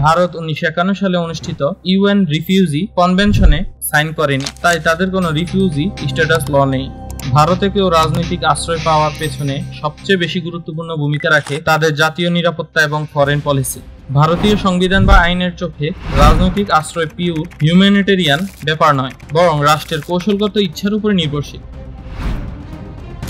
ভারত 1951 সালে অনুষ্ঠিত UN refugee কনভেনশনে sign করেনি, তাই তাদের কোনো রিফিউজি স্ট্যাটাস ল নেই। ভারতে কেউ রাজনৈতিক আশ্রয় পাওয়ার পেছনে সবচেয়ে বেশি গুরুত্বপূর্ণ ভূমিকা রাখে তাদের জাতীয় নিরাপত্তা এবং ফরেন পলিসি। ভারতীয় সংবিধান বা আইনের চোখে রাজনৈতিক আশ্রয় পিওর হিউম্যানিটেরিয়ান ব্যাপার নয়, বরং রাষ্ট্রের কৌশলগত ইচ্ছার উপর নির্ভরশীল।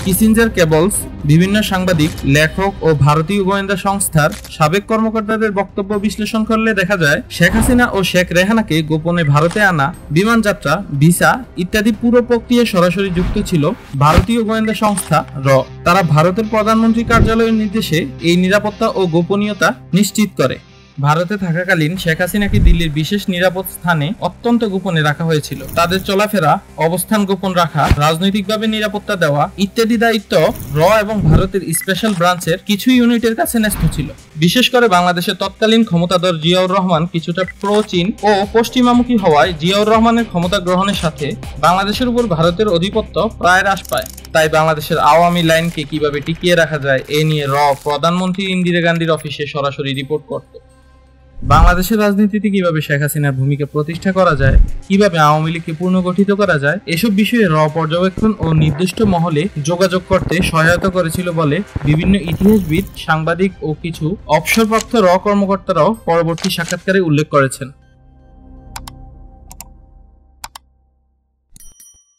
কিসিঞ্জার কেবলস, বিভিন্ন সাংবাদিক, লেখক ও ভারতীয় গোয়েন্দা সংস্থার সাবেক কর্মকর্তাদের বক্তব্য বিশ্লেষণ করলে দেখা যায় শেখ হাসিনা ও শেখ রেহানাকে গোপনে ভারতে আনা, বিমান যাত্রা, ভিসা ইত্যাদি পুরো প্রক্রিয়ায় সরাসরি যুক্ত ছিল ভারতীয় গোয়েন্দা সংস্থা র। তারা ভারতের প্রধানমন্ত্রী কার্যালয়ের নির্দেশে এই নিরাপত্তা ও গোপনীয়তা নিশ্চিত করে। ভারতে থাকাকালীন শেখ হাসিনাকে দিল্লির বিশেষ নিরাপদ স্থানে অত্যন্ত গোপনে রাখা হয়েছিল। তাদের চলাফেরা, অবস্থান গোপন রাখা, রাজনৈতিকভাবে নিরাপত্তা দেওয়া ইত্যাদি দায়িত্ব র এবং ভারতের স্পেশাল ব্রাঞ্চের কিছু ইউনিটের কাছে ন্যস্ত ছিল। বিশেষ করে বাংলাদেশের তৎকালীন ক্ষমতাধর জিয়াউর রহমান কিছুটা প্রো চীন ও পশ্চিমামুখী হওয়ায় জিয়াউর রহমানের ক্ষমতা গ্রহণের সাথে বাংলাদেশের উপর ভারতের আধিপত্য প্রায় হ্রাস পায়। তাই বাংলাদেশের আওয়ামী লাইনকে কিভাবে টিকিয়ে রাখা যায় এ নিয়ে র প্রধানমন্ত্রী ইন্দিরা গান্ধীর অফিসে সরাসরি রিপোর্ট করত। বাংলাদেশের রাজনীতিতে কিভাবে শেখ হাসিনার ভূমিকা প্রতিষ্ঠা করা যায়, কিভাবে আওয়ামী লীগকে পুনর্গঠিত করা যায়, এসব বিষয়ে র পর্যবেক্ষণ ও নির্দিষ্ট মহলে যোগাযোগ করতে সহায়তা করেছিল বলে বিভিন্ন ইতিহাসবিদ, সাংবাদিক ও কিছু অবসরপ্রাপ্ত র কর্মকর্তারাও পরবর্তী সাক্ষাৎকারে উল্লেখ করেছেন।